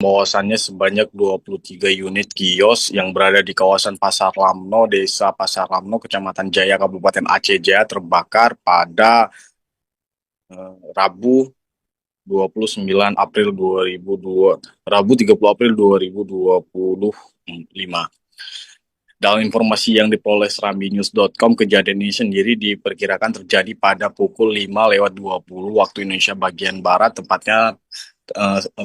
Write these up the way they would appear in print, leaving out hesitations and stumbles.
Bahwasannya sebanyak 23 unit kios yang berada di kawasan Pasar Lamno, Desa Pasar Lamno, Kecamatan Jaya, Kabupaten Aceh Jaya terbakar pada Rabu 29 April 2002, Rabu 30 April 2025. Dalam informasi yang diperoleh serambinews.com, kejadian ini sendiri diperkirakan terjadi pada pukul 5:20 waktu Indonesia bagian Barat, tepatnya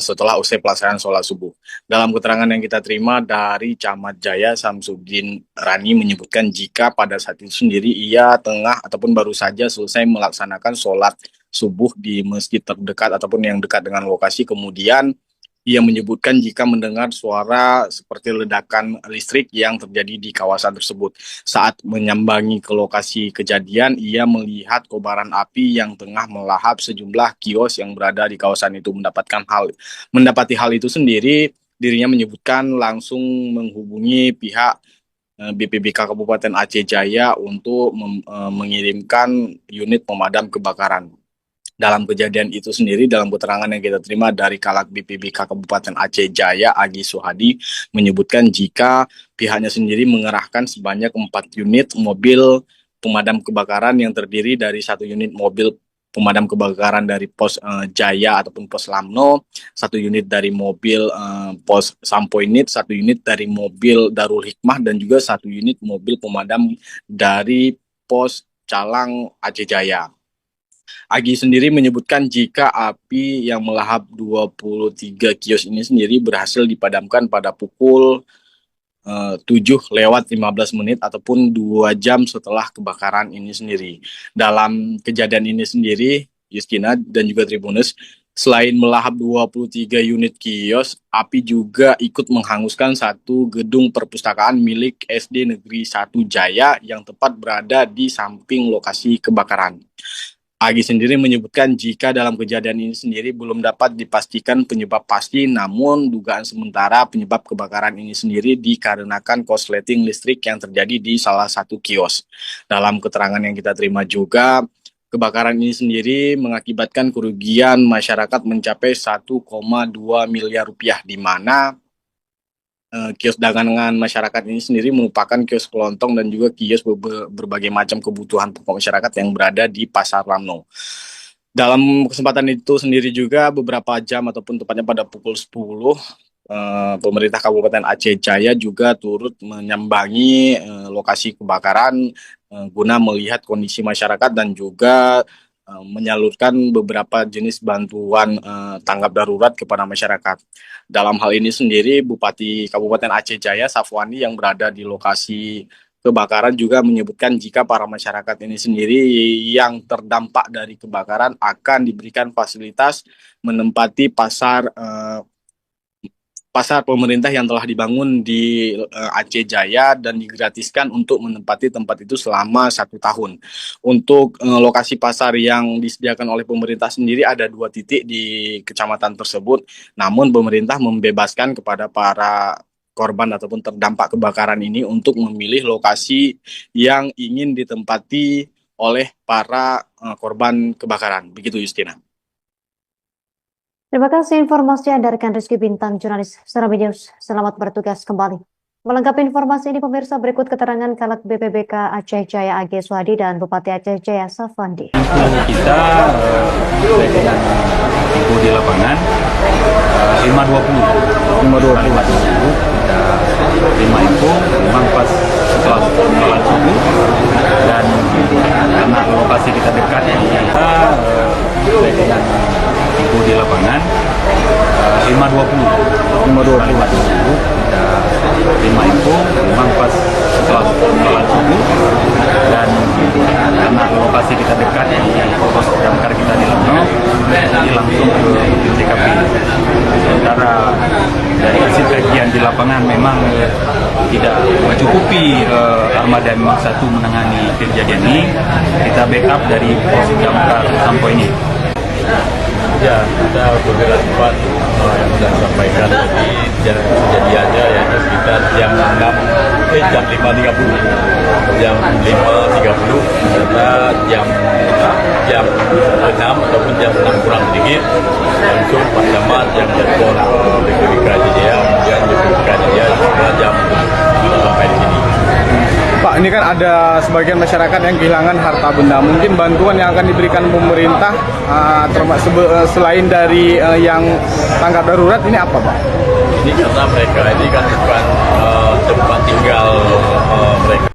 setelah usai pelaksanaan sholat subuh. Dalam keterangan yang kita terima dari Camat Jaya, Samsudin Rani menyebutkan jika pada saat itu sendiri ia tengah ataupun baru saja selesai melaksanakan sholat subuh di masjid terdekat ataupun yang dekat dengan lokasi. Kemudian ia menyebutkan jika mendengar suara seperti ledakan listrik yang terjadi di kawasan tersebut. Saat menyambangi ke lokasi kejadian, ia melihat kobaran api yang tengah melahap sejumlah kios yang berada di kawasan itu. Mendapati hal itu sendiri, dirinya menyebutkan langsung menghubungi pihak BPBK Kabupaten Aceh Jaya untuk mengirimkan unit pemadam kebakaran. Dalam kejadian itu sendiri, dalam keterangan yang kita terima dari Kalak BPBK Kabupaten Aceh Jaya, Agi Suhadi, menyebutkan jika pihaknya sendiri mengerahkan sebanyak 4 unit mobil pemadam kebakaran yang terdiri dari 1 unit mobil pemadam kebakaran dari pos Jaya ataupun pos Lamno, 1 unit dari mobil pos Sampoinit, 1 unit dari mobil Darul Hikmah, dan juga 1 unit mobil pemadam dari pos Calang Aceh Jaya. Agi sendiri menyebutkan jika api yang melahap 23 kios ini sendiri berhasil dipadamkan pada pukul 7:15 ataupun 2 jam setelah kebakaran ini sendiri. Dalam kejadian ini sendiri, Justina dan juga Tribunus, selain melahap 23 unit kios, api juga ikut menghanguskan 1 gedung perpustakaan milik SD Negeri 1 Jaya yang tepat berada di samping lokasi kebakaran. Agi sendiri menyebutkan jika dalam kejadian ini sendiri belum dapat dipastikan penyebab pasti, namun dugaan sementara penyebab kebakaran ini sendiri dikarenakan korsleting listrik yang terjadi di salah satu kios. Dalam keterangan yang kita terima juga, kebakaran ini sendiri mengakibatkan kerugian masyarakat mencapai 1,2 miliar rupiah, di mana kios dagangan masyarakat ini sendiri merupakan kios kelontong dan juga kios berbagai macam kebutuhan pokok masyarakat yang berada di Pasar Lamno. Dalam kesempatan itu sendiri juga beberapa jam ataupun tepatnya pada pukul 10, pemerintah Kabupaten Aceh Jaya juga turut menyambangi lokasi kebakaran guna melihat kondisi masyarakat dan juga menyalurkan beberapa jenis bantuan tanggap darurat kepada masyarakat. Dalam hal ini sendiri, Bupati Kabupaten Aceh Jaya, Safwani, yang berada di lokasi kebakaran juga menyebutkan jika para masyarakat ini sendiri yang terdampak dari kebakaran akan diberikan fasilitas menempati pasar pemerintah yang telah dibangun di Aceh Jaya dan digratiskan untuk menempati tempat itu selama 1 tahun. Untuk lokasi pasar yang disediakan oleh pemerintah sendiri ada 2 titik di kecamatan tersebut, namun pemerintah membebaskan kepada para korban ataupun terdampak kebakaran ini untuk memilih lokasi yang ingin ditempati oleh para korban kebakaran. Begitu, Justina. Terima kasih informasinya dari rekan Rizky Bintang, jurnalis Serambi News. Selamat bertugas kembali. Melengkapi informasi ini, pemirsa, berikut keterangan Kalak BPBK Aceh Jaya Agi Suhadi dan Bupati Aceh Jaya Safwandi. Kita dengan info di lapangan 5.20 kita terima info memang pas setelah sholat subuh, dan karena lokasi kita dekat, kita dengan info di lapangan 5.20 kita terima info memang pas setelah sholat subuh, dan karena lokasi kita dekat di pos damkar kita di Lamno, jadi langsung ke TKP. Sementara dari hasil kajian di lapangan memang tidak mencukupi armada memang satu menangani kejadian ini, kita backup dari pos damkar Sampoinit. Ya, kita beberapa tempat yang sudah disampaikan tadi kejadiannya ya dan jam 5.30 serta jam 6 ataupun jam 6 kurang sedikit langsung Pak Camat yang telepon BPBK Jaya, kemudian BPBK Jaya juga jam sampai di sini. Pak, ini kan ada sebagian masyarakat yang kehilangan harta benda. Mungkin bantuan yang akan diberikan pemerintah selain dari yang tanggap darurat ini apa, Pak? Ini karena mereka ini kan bukan tempat tinggal mereka.